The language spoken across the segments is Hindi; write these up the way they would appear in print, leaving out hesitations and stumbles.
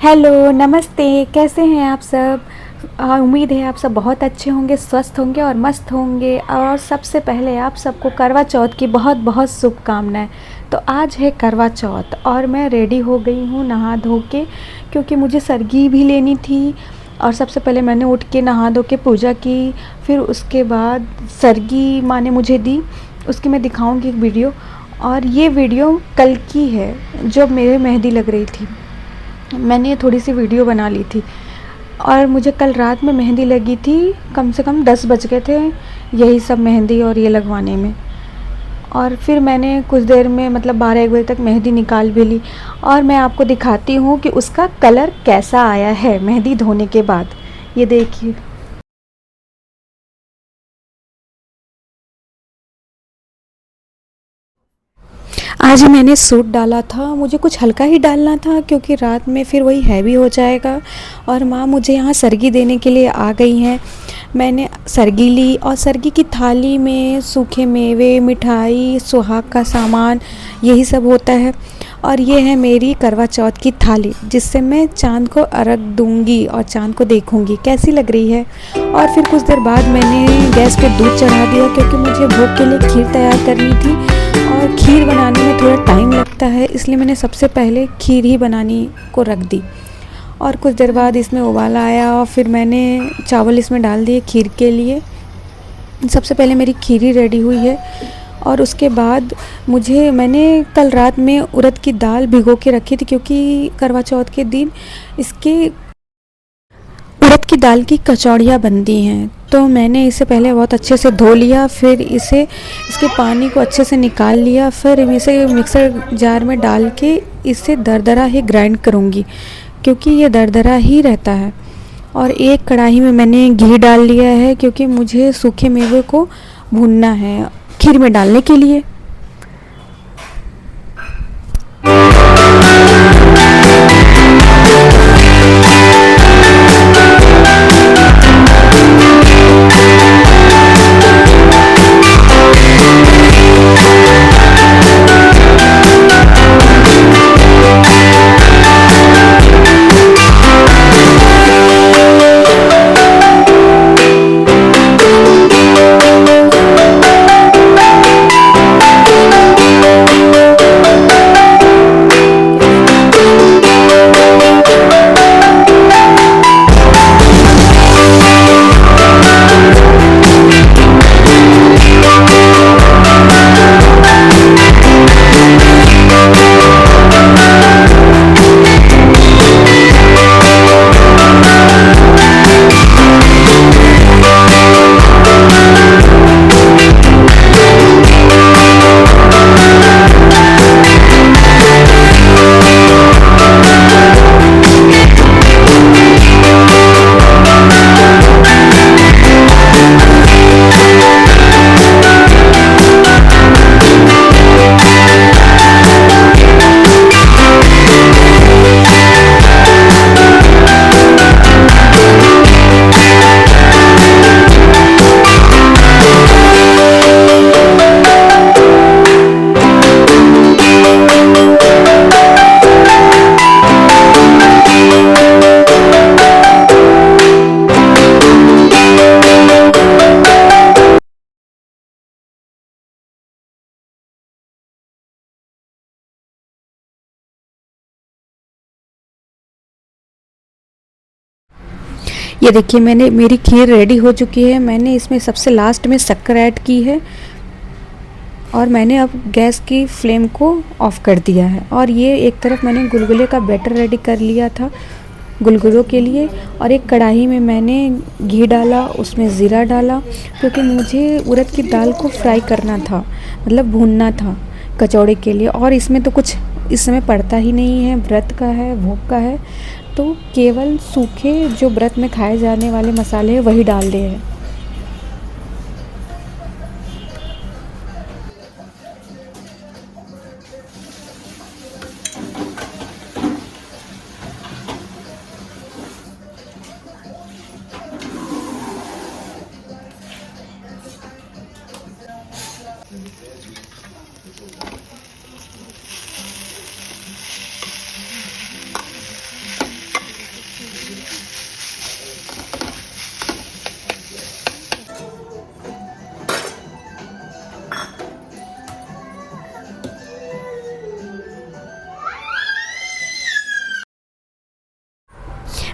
हेलो, नमस्ते। कैसे हैं आप सब? उम्मीद है आप सब बहुत अच्छे होंगे, स्वस्थ होंगे और मस्त होंगे। और सबसे पहले आप सबको करवा चौथ की बहुत बहुत शुभकामनाएं। तो आज है करवा चौथ और मैं रेडी हो गई हूँ नहा धो के, क्योंकि मुझे सरगी भी लेनी थी। और सबसे पहले मैंने उठ के नहा धो के पूजा की, फिर उसके बाद सरगी माँ ने मुझे दी। उसकी मैं दिखाऊंगी एक वीडियो। और ये वीडियो कल की है जब मेरे मेहंदी लग रही थी। मैंने थोड़ी सी वीडियो बना ली थी और मुझे कल रात में मेहंदी लगी थी। कम से कम 10 बज गए थे यही सब मेहंदी और ये लगवाने में। और फिर मैंने कुछ देर में मतलब 12-1 बजे तक मेहंदी निकाल भी ली। और मैं आपको दिखाती हूँ कि उसका कलर कैसा आया है मेहंदी धोने के बाद। ये देखिए। आज मैंने सूट डाला था, मुझे कुछ हल्का ही डालना था क्योंकि रात में फिर वही हैवी हो जाएगा। और माँ मुझे यहाँ सरगी देने के लिए आ गई हैं। मैंने सरगी ली और सरगी की थाली में सूखे मेवे, मिठाई, सुहाग का सामान, यही सब होता है। और ये है मेरी करवा चौथ की थाली, जिससे मैं चाँद को अर्घ दूंगी और चाँद को देखूंगी कैसी लग रही है। और फिर कुछ देर बाद मैंने गैस पे दूध चढ़ा दिया क्योंकि मुझे भोग के लिए खीर तैयार करनी थी। और खीर बनाने में थोड़ा टाइम लगता है, इसलिए मैंने सबसे पहले खीर ही बनानी को रख दी। और कुछ देर बाद इसमें उबाल आया और फिर मैंने चावल इसमें डाल दिए खीर के लिए। सबसे पहले मेरी खीर ही रेडी हुई है। और उसके बाद मैंने कल रात में उड़द की दाल भिगो के रखी थी, क्योंकि करवा चौथ के दिन इसके उड़द की दाल की कचौड़ियाँ बनती हैं। तो मैंने इसे पहले बहुत अच्छे से धो लिया, फिर इसके पानी को अच्छे से निकाल लिया, फिर इसे मिक्सर जार में डाल के इसे दरदरा ही ग्राइंड करूँगी, क्योंकि ये दरदरा ही रहता है। और एक कढ़ाई में मैंने घी डाल लिया है, क्योंकि मुझे सूखे मेवे को भूनना है खीर में डालने के लिए। ये देखिए, मेरी खीर रेडी हो चुकी है। मैंने इसमें सबसे लास्ट में शक्कर ऐड की है और मैंने अब गैस की फ्लेम को ऑफ़ कर दिया है। और ये एक तरफ मैंने गुलगुले का बैटर रेडी कर लिया था गुलगुलों के लिए। और एक कढ़ाई में मैंने घी डाला, उसमें ज़ीरा डाला, क्योंकि मुझे उड़द की दाल को फ्राई करना था, मतलब भूनना था कचौड़े के लिए। और इसमें तो कुछ इस समय पड़ता ही नहीं है, व्रत का है, भोग का है, तो केवल सूखे जो व्रत में खाए जाने वाले मसाले हैं वही डाल दिए हैं।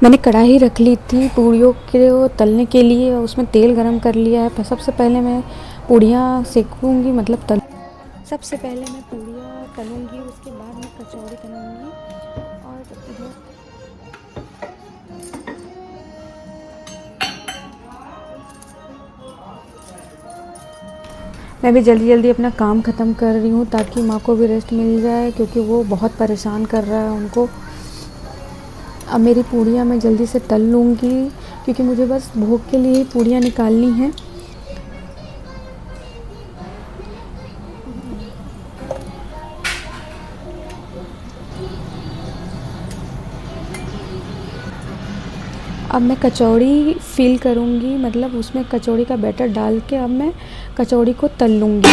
मैंने कढ़ाई रख ली थी पूड़ियों के तलने के लिए, और उसमें तेल गरम कर लिया है। सबसे पहले मैं पूड़ियाँ सेकूँगी, मतलब सबसे पहले मैं पूड़ियाँ तलूँगी, उसके बाद मैं कचौड़ी तलूँगी। और इधर मैं भी जल्दी जल्दी अपना काम ख़त्म कर रही हूँ ताकि माँ को भी रेस्ट मिल जाए, क्योंकि वो बहुत परेशान कर रहा है उनको। अब मेरी पूड़ियाँ मैं जल्दी से तल लूँगी, क्योंकि मुझे बस भोग के लिए ही पूड़ियाँ निकालनी हैं। अब मैं कचौड़ी फ़िल करूँगी, मतलब उसमें कचौड़ी का बैटर डाल के अब मैं कचौड़ी को तल लूँगी।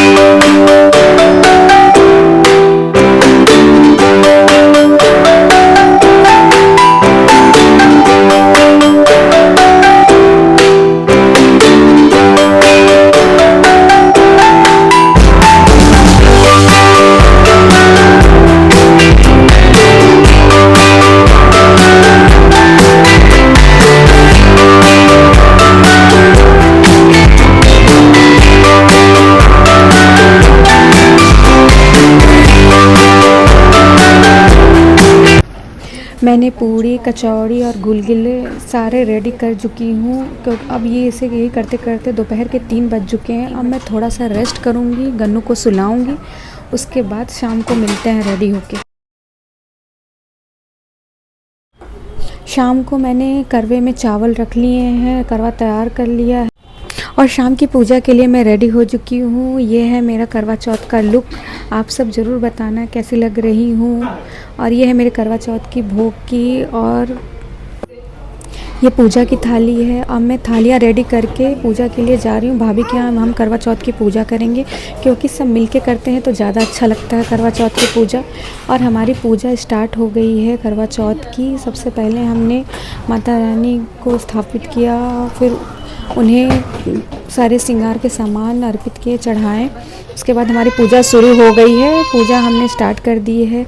मैंने पूड़ी, कचौड़ी और गुलगुले सारे रेडी कर चुकी हूँ, क्योंकि अब ये इसे यही करते करते दोपहर के 3 बज चुके हैं। अब मैं थोड़ा सा रेस्ट करूँगी, गन्नू को सुलाऊँगी, उसके बाद शाम को मिलते हैं रेडी होके। शाम को मैंने करवे में चावल रख लिए हैं, करवा तैयार कर लिया है, और शाम की पूजा के लिए मैं रेडी हो चुकी हूँ। ये है मेरा करवा चौथ का लुक। आप सब ज़रूर बताना कैसी लग रही हूँ। और ये है मेरे करवा चौथ की भोग की, और ये पूजा की थाली है। अब मैं थालियाँ रेडी करके पूजा के लिए जा रही हूँ। भाभी के यहाँ हम करवा चौथ की पूजा करेंगे, क्योंकि सब मिलके करते हैं तो ज़्यादा अच्छा लगता है करवा चौथ की पूजा। और हमारी पूजा स्टार्ट हो गई है करवा चौथ की। सबसे पहले हमने माता रानी को स्थापित किया, फिर उन्हें सारे श्रृंगार के सामान अर्पित किए, चढ़ाएँ। उसके बाद हमारी पूजा शुरू हो गई है। पूजा हमने स्टार्ट कर दी है,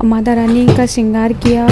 माता रानी का श्रृंगार किया।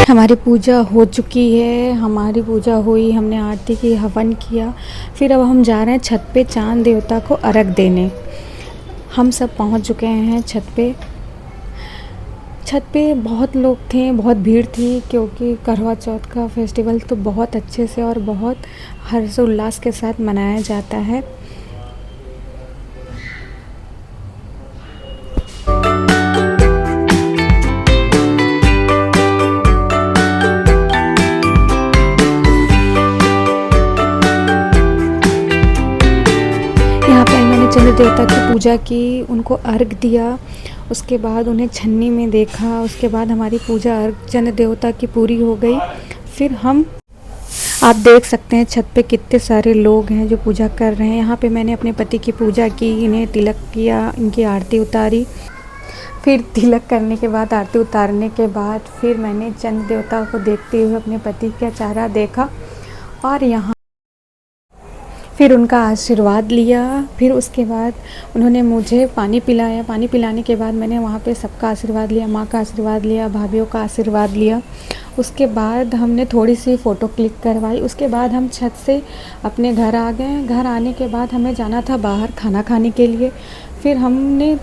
हमारी पूजा हो चुकी है। हमारी पूजा हुई, हमने आरती की, हवन किया। फिर अब हम जा रहे हैं छत पे चांद देवता को अर्घ देने। हम सब पहुंच चुके हैं छत पे। छत पे बहुत लोग थे, बहुत भीड़ थी, क्योंकि करवा चौथ का फेस्टिवल तो बहुत अच्छे से और बहुत हर्षोल्लास के साथ मनाया जाता है। चंद्र देवता की पूजा की, उनको अर्घ दिया, उसके बाद उन्हें छन्नी में देखा, उसके बाद हमारी पूजा अर्घ चंद्र देवता की पूरी हो गई। फिर आप देख सकते हैं छत पे कितने सारे लोग हैं जो पूजा कर रहे हैं। यहाँ पे मैंने अपने पति की पूजा की, इन्हें तिलक किया, इनकी आरती उतारी। फिर तिलक करने के बाद, आरती उतारने के बाद फिर मैंने चंद्र देवता को देखते हुए अपने पति का चेहरा देखा और यहाँ फिर उनका आशीर्वाद लिया। फिर उसके बाद उन्होंने मुझे पानी पिलाया। पानी पिलाने के बाद मैंने वहाँ पे सबका आशीर्वाद लिया, माँ का आशीर्वाद लिया, भाभीयों का आशीर्वाद लिया। उसके बाद हमने थोड़ी सी फ़ोटो क्लिक करवाई। उसके बाद हम छत से अपने घर आ गए। घर आने के बाद हमें जाना था बाहर खाना खाने के लिए। फिर हमने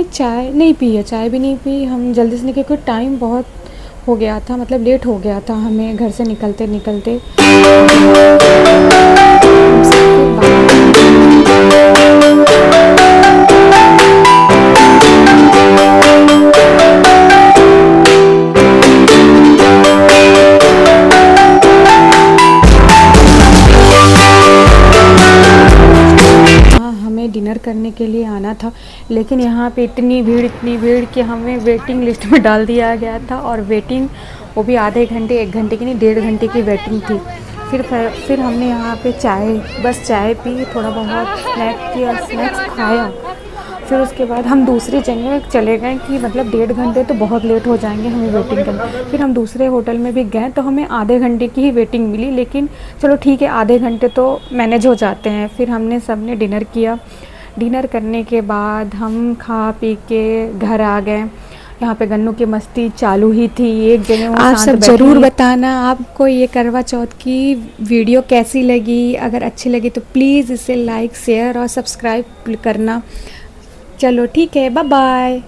चाय नहीं पी है, चाय भी नहीं पी। हम जल्दी से निकले क्योंकि टाइम बहुत हो गया था, मतलब लेट हो गया था हमें घर से निकलते निकलते। डिनर करने के लिए आना था, लेकिन यहाँ पे इतनी भीड़ कि हमें वेटिंग लिस्ट में डाल दिया गया था। और वेटिंग वो भी आधे घंटे, 1 घंटे की नहीं, 1.5 घंटे की वेटिंग थी। फिर हमने यहाँ पे बस चाय पी, थोड़ा बहुत स्नैक किया, स्नैक्स खाया। फिर उसके बाद हम दूसरी जगह चले गए कि मतलब 1.5 घंटे तो बहुत लेट हो जाएंगे हमें वेटिंग करना। फिर हम दूसरे होटल में भी गए तो हमें आधे घंटे की ही वेटिंग मिली, लेकिन चलो ठीक है, आधे घंटे तो मैनेज हो जाते हैं। फिर हमने सबने डिनर किया। डिनर करने के बाद हम खा पी के घर आ गए। यहाँ पे गन्नू की मस्ती चालू ही थी। एक जगह आप सब ज़रूर बताना आपको ये करवा चौथ की वीडियो कैसी लगी। अगर अच्छी लगी तो प्लीज़ इसे लाइक, शेयर और सब्सक्राइब करना। चलो ठीक है, बाय बाय।